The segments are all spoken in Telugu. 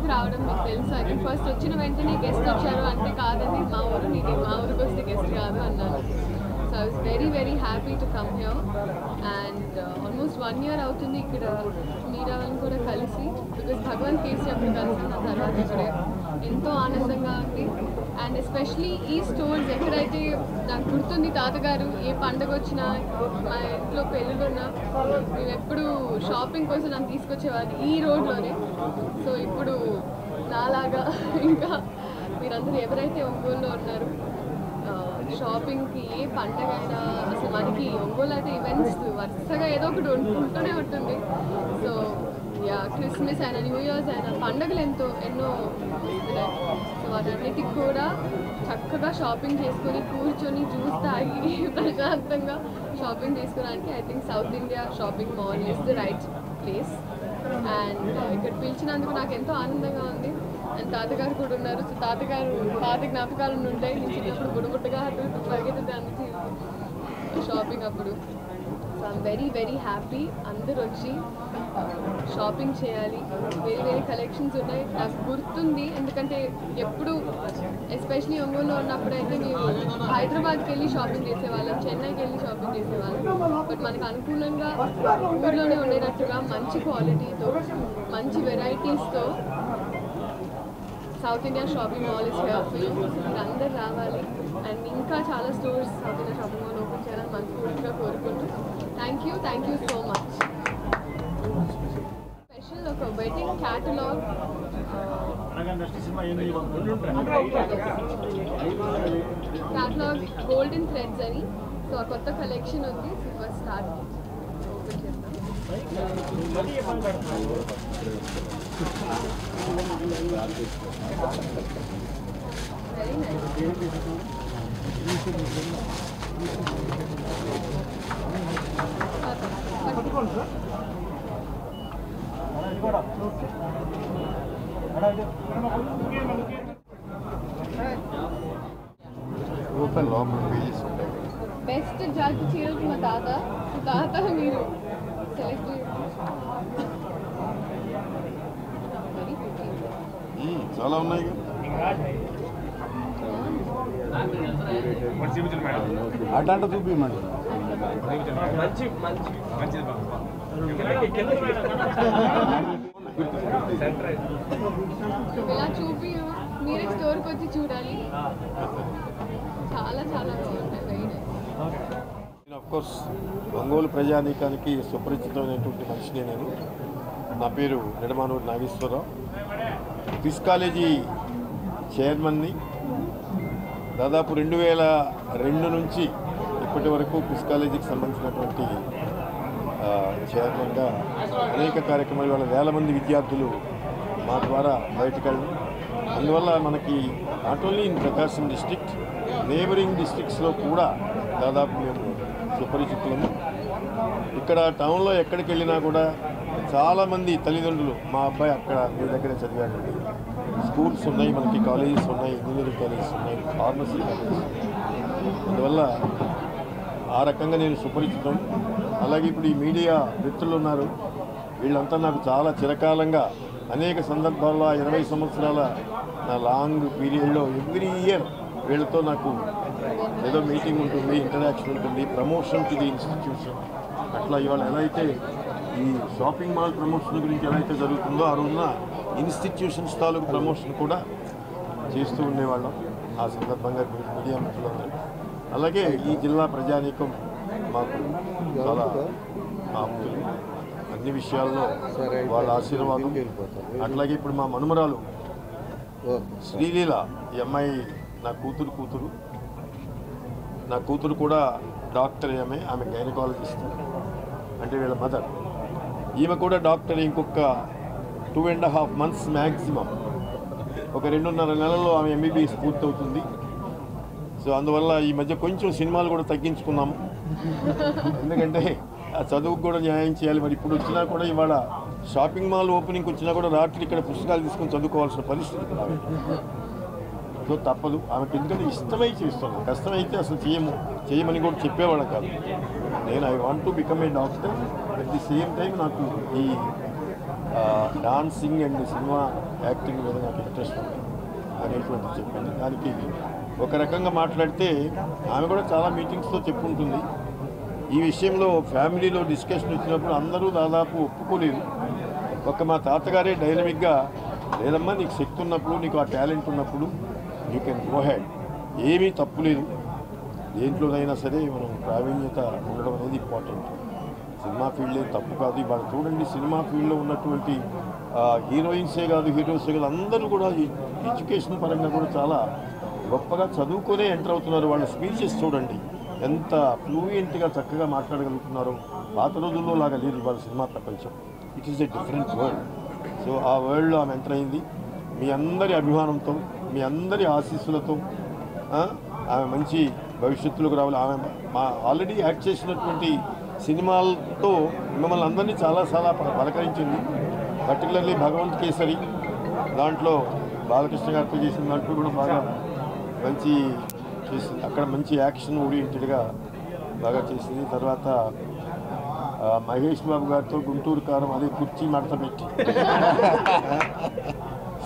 ఊరికి రావడం మీకు తెలుసు. అయితే ఫస్ట్ వచ్చిన వెంటనే గెస్ట్ వచ్చారు అంటే కాదని మా ఊరికి వస్తే గెస్ట్ కాదు అన్నారు. So I was very very happy to come here. And almost 1 year అవుతుంది ఇక్కడ మీరా వాళ్ళని కూడా కలిసి. బికాస్ భగవాన్ కేసీ అప్పుడు కలిసిన తర్వాత ఇక్కడే ఎంతో ఆనందంగా ఉంది. అండ్ ఎస్పెషలీ ఈ స్టోర్స్ ఎక్కడైతే నాకు గుర్తుంది, తాతగారు ఏ పండుగ వచ్చినా మా ఇంట్లో పెళ్ళిళ్ళున్నా మేము ఎప్పుడు షాపింగ్ కోసం నన్ను తీసుకొచ్చేవాళ్ళు ఈ రోడ్లోనే. సో ఇప్పుడు నాలాగా ఇంకా మీరందరూ ఎవరైతే ఒంగోలులో ఉన్నారు షాపింగ్కి ఏ పండగ అయినా అసలు మనకి ఒంగోలు అయితే ఈవెంట్స్ వరుసగా ఏదో ఒకటి ఉంటూనే ఉంటుంది. సో క్రిస్మస్ అయినా న్యూ ఇయర్స్ అయినా పండుగలు ఎన్నో వస్తున్నాయి. సో వాటన్నిటికి కూడా చక్కగా షాపింగ్ చేసుకొని కూర్చొని జ్యూస్ తాగి ప్రశాంతంగా షాపింగ్ చేసుకోవడానికి I think south India shopping mall is the right place. And ఇక్కడ పిలిచినందుకు నాకు ఎంతో ఆనందంగా ఉంది. అండ్ తాతగారు కూడా ఉన్నారు. సో పాత జ్ఞాపకాలు ఉంటాయి. నేను చిన్నప్పుడు బుడబుట్టగా అటు పరిగెత్తుతాను షాపింగ్ అప్పుడు. So I'm very very happy. అందరూ వచ్చి షాపింగ్ చేయాలి. వేరే కలెక్షన్స్ ఉన్నాయి. నాకు గుర్తుంది ఎందుకంటే ఎప్పుడు ఎస్పెషలీ ఒంగోలులో ఉన్నప్పుడైతే మేము హైదరాబాద్కి వెళ్ళి షాపింగ్ చేసేవాళ్ళం, చెన్నైకి వెళ్ళి షాపింగ్ చేసేవాళ్ళం. బట్ మనకు అనుకూలంగా ఊర్లోనే ఉండేటట్టుగా మంచి క్వాలిటీతో మంచి వెరైటీస్తో South India shopping mall is here for you. మీరు అందరు రావాలి. అండ్ ఇంకా చాలా stores South India shopping mall open చేయాలని మనస్ఫూర్తిగా కోరుకుంటూ thank you so much. Special ఒక వెడ్డింగ్ క్యాటలాగ్ గోల్డెన్ థ్రెడ్స్ అని. సో ఆ కొత్త కలెక్షన్ ఉంది. సో ఫస్ట్ స్టార్ట్ ఓపెన్ చేద్దాం. Very nice. బెస్ట్ జడ్జ్ చీరలు మా తాత మీరు సెలెక్ట్ చాలా ఉన్నాయి. అట్లాంటి చూపించమండి. ఇలా చూపి మీరే స్టోర్కి వచ్చి చూడాలి. చాలా చాలా బాగుంటాయి. ఆఫ్ కోర్స్ ఒంగోలు ప్రజానీకానికి సుపరిచితమైనటువంటి మనిషిని నేను. నా పేరు నిడమానూరు నాగేశ్వరరావు. క్విజ్ కాలేజీ చైర్మన్ని. దాదాపు 2002 నుంచి ఇప్పటి వరకు క్విజ్ కాలేజీకి సంబంధించినటువంటి చైర్మన్గా అనేక కార్యక్రమాలు వాళ్ళ వేల మంది విద్యార్థులు మా ద్వారా బయటకు వెళ్ళడం. అందువల్ల మనకి not only in Prakasam district, neighbouring డిస్ట్రిక్ట్స్లో కూడా దాదాపు మేము సుపరిచితులము. ఇక్కడ టౌన్లో ఎక్కడికి వెళ్ళినా కూడా చాలామంది తల్లిదండ్రులు మా అబ్బాయి అక్కడ మీ దగ్గరే చదివాడండి, స్కూల్స్ ఉన్నాయి, మనకి కాలేజెస్ ఉన్నాయి, ఇంజనీరింగ్ కాలేజెస్ ఉన్నాయి, ఫార్మసీ కాలేజెస్. అందువల్ల ఆ రకంగా నేను సుపరిచితం. అలాగే ఇప్పుడు ఈ మీడియా మిత్రులు ఉన్నారు, వీళ్ళంతా నాకు చాలా చిరకాలంగా అనేక సందర్భాల్లో 20 సంవత్సరాల నా లాంగ్ పీరియడ్లో ఎవ్రీ ఇయర్ వీళ్ళతో నాకు ఏదో మీటింగ్ ఉంటుంది, ఇంటరాక్షన్ ఉంటుంది, ప్రమోషన్ టు ది ఇన్స్టిట్యూషన్. అట్లా ఇవాళ ఎలా అయితే ఈ షాపింగ్ మాల్ ప్రమోషన్ గురించి ఎలా అయితే జరుగుతుందో ఆ రోజున ఇన్స్టిట్యూషన్స్ తాలూకు ప్రమోషన్ కూడా చేస్తూ ఉండేవాళ్ళం ఆ సందర్భంగా మీడియా మిత్రులందరూ. అలాగే ఈ జిల్లా ప్రజానీకం మాకు చాలా ఆప్తులు, అన్ని విషయాల్లో వాళ్ళ ఆశీర్వాదం. అట్లాగే ఇప్పుడు మా మనుమరాలు శ్రీలీల, ఈ అమ్మాయి నా కూతురు కూడా డాక్టర్. ఆమె గైనకాలజిస్ట్, అంటే వీళ్ళ మదర్. ఈమె కూడా డాక్టర్. ఇంకొక 2.5 months మ్యాక్సిమం, ఒక 2.5 నెలల్లో ఆమె MBBS పూర్తవుతుంది. సో అందువల్ల ఈ మధ్య కొంచెం సినిమాలు కూడా తగ్గించుకున్నాము, ఎందుకంటే ఆ చదువుకు కూడా న్యాయం చేయాలి. మరి ఇప్పుడు వచ్చినా కూడా ఇవాళ షాపింగ్ మాల్ ఓపెనింగ్కి వచ్చినా కూడా రాత్రి ఇక్కడ పుస్తకాలు తీసుకొని చదువుకోవాల్సిన పరిస్థితి. సో తప్పదు ఆమెకి, ఎందుకంటే ఇష్టమై చేస్తున్నాను. కష్టమైతే అసలు చేయమని కూడా చెప్పేవాళ్ళం కాదు. నేను I want to become a doctor. At the same time నాకు ఈ డాన్సింగ్ అండ్ సినిమా యాక్టింగ్ మీద నాకు ఇంట్రెస్ట్ ఉంది అనేటువంటిది చెప్పింది. దానికి ఒక రకంగా మాట్లాడితే ఆమె కూడా చాలా మీటింగ్స్తో చెప్పుకుంటుంది. ఈ విషయంలో ఫ్యామిలీలో డిస్కషన్ వచ్చినప్పుడు అందరూ దాదాపు ఒప్పుకోలేదు. ఒక మా తాతగారే డైనమిక్గా, లేదమ్మా నీకు శక్తి ఉన్నప్పుడు, నీకు ఆ టాలెంట్ ఉన్నప్పుడు యూ కెన్ గో హెడ్, ఏమీ తప్పు లేదు, దేంట్లోనైనా సరే మనం ప్రావీణ్యత ఉండడం అనేది ఇంపార్టెంట్. సినిమా ఫీల్డ్ తప్పు కాదు. ఇవాళ చూడండి, సినిమా ఫీల్డ్లో ఉన్నటువంటి హీరోయిన్సే కాదు, హీరోసే కాదు, అందరూ కూడా ఎడ్యుకేషన్ పరంగా కూడా చాలా గొప్పగా చదువుకునే ఎంటర్ అవుతున్నారు. వాళ్ళ స్పీచెస్ చూడండి ఎంత ఫ్లూయెంట్గా చక్కగా మాట్లాడగలుగుతున్నారో. పాత రోజుల్లో లాగా లేదు ఇవాళ సినిమా ప్రపంచం. It is a different world. So ఆ వరల్డ్లో ఆమె ఎంటర్ అయింది. మీ అందరి అభిమానంతో, మీ అందరి ఆశీస్సులతో ఆమె మంచి భవిష్యత్తులోకి రావాలి. ఆమె ఆల్రెడీ యాక్ట్ చేసినటువంటి సినిమాలతో మిమ్మల్ని అందరినీ చాలా పలకరించింది. పర్టికులర్లీ భగవంత్ కేసరి, దాంట్లో బాలకృష్ణ గారితో చేసిన దాంట్లో కూడా బాగా మంచి చేసింది. అక్కడ మంచి యాక్షన్ ఓరియంటెడ్గా బాగా చేసింది. తర్వాత మహేష్ బాబు గారితో గుంటూరు కారం, అదే కుర్చీ మడత పెట్టి,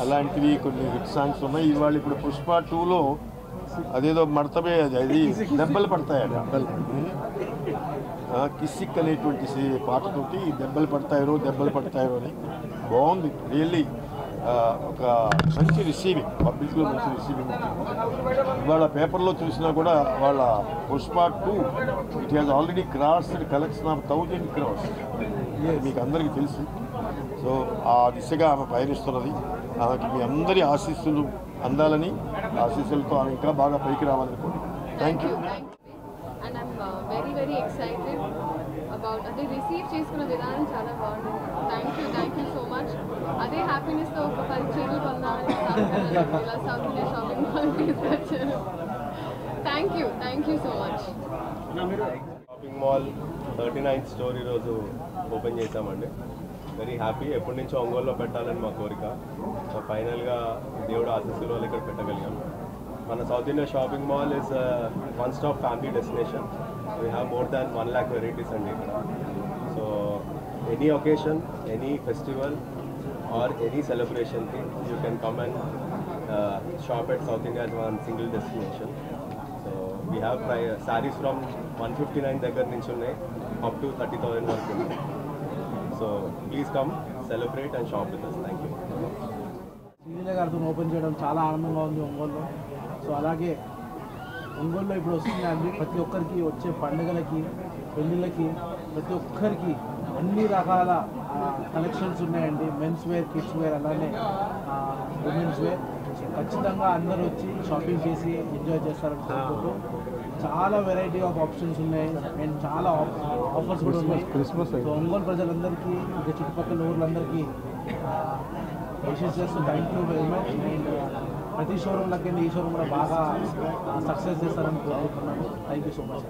అలాంటివి కొన్ని హిట్ సాంగ్స్ ఉన్నాయి. ఇవాళ ఇప్పుడు పుష్ప 2లో అదేదో మడతమే, అది దెబ్బలు పడతాయట, కిసిక్ అనేటువంటి పాటతోటి దెబ్బలు పడతాయో అని బాగుంది. రియల్లీ ఒక మంచి రిసీవింగ్, పబ్లిక్లో మంచి రిసీవింగ్. ఇవాళ పేపర్లో చూసినా కూడా వాళ్ళ Pushpa 2 it has already crossed collection of 1000 crores. మీకు అందరికీ తెలుసు. సో ఆ దిశగా ఆమె పయనిస్తున్నది. ఆమెకి మీ అందరి ఆశీస్సులు అందాలని, ఆశీస్సులతో ఆమె ఇంకా బాగా పైకి రావాలని కోరుకుంటున్నాను. Thank you. And I'm very excited about అదే రిసీవ్ చేసుకున్న విధానం చాలా బాగుంటుంది. Thank you so much. అదే హ్యాపీనెస్తో ఒక 10 చీరలు కొన్నామని ఇలా సౌత్ ఇండియా షాపింగ్ మాల్ తీసుకొచ్చారు. Thank you so much. Shopping mall 39th store ఈరోజు ఓపెన్ చేశామండి. Very happy. ఎప్పటి నుంచో ఒంగోలులో పెట్టాలని మా కోరిక. సో ఫైనల్గా దేవుడు ఆశీస్సుల వల్ల ఇక్కడ పెట్టగలిగాం. మన South India shopping mall is one stop family destination. We have more than 1 lakh varieties అండి ఇక్కడ. So any occasion, any festival or any సెలబ్రేషన్కి you can come and shop at South India one single destination. So we have saris from 159 దగ్గర నుంచి ఉన్నాయి అప్ టు 30,000 వరకు ఉన్నాయి. So please come celebrate and shop with us. Thank you. Sreeleela గారితో ఓపెన్ చేయడం చాలా ఆనందంగా ఉంది ఒంగోలులో. సో అలాగే ఒంగోలులో ఇప్పుడు వస్తుందండి, ప్రతి ఒక్కరికి వచ్చే పండుగలకి, పెళ్ళిళ్ళకి ప్రతి ఒక్కరికి అన్ని రకాల కలెక్షన్స్ ఉన్నాయండి. మెన్స్ వేర్, కిడ్స్ వేర్, అలానే ఉమెన్స్ వేర్. ఖచ్చితంగా అందరూ వచ్చి షాపింగ్ చేసి ఎంజాయ్ చేస్తారని కోరుకుంటూ చాలా వెరైటీ ఆఫ్ ఆప్షన్స్ ఉన్నాయి అండ్ చాలా ఆఫర్స్ కూడా ఉన్నాయి. సో ఒంగోలు ప్రజలందరికీ, ఇంకా చుట్టుపక్కల ఊర్లందరికీ విషెస్ చేస్తూ thank you very much. And ప్రతి షోరూమ్ లెక్క ఈ షోరూమ్ కూడా బాగా సక్సెస్ చేస్తారని కోరుకుంటున్నాను. Thank you so much.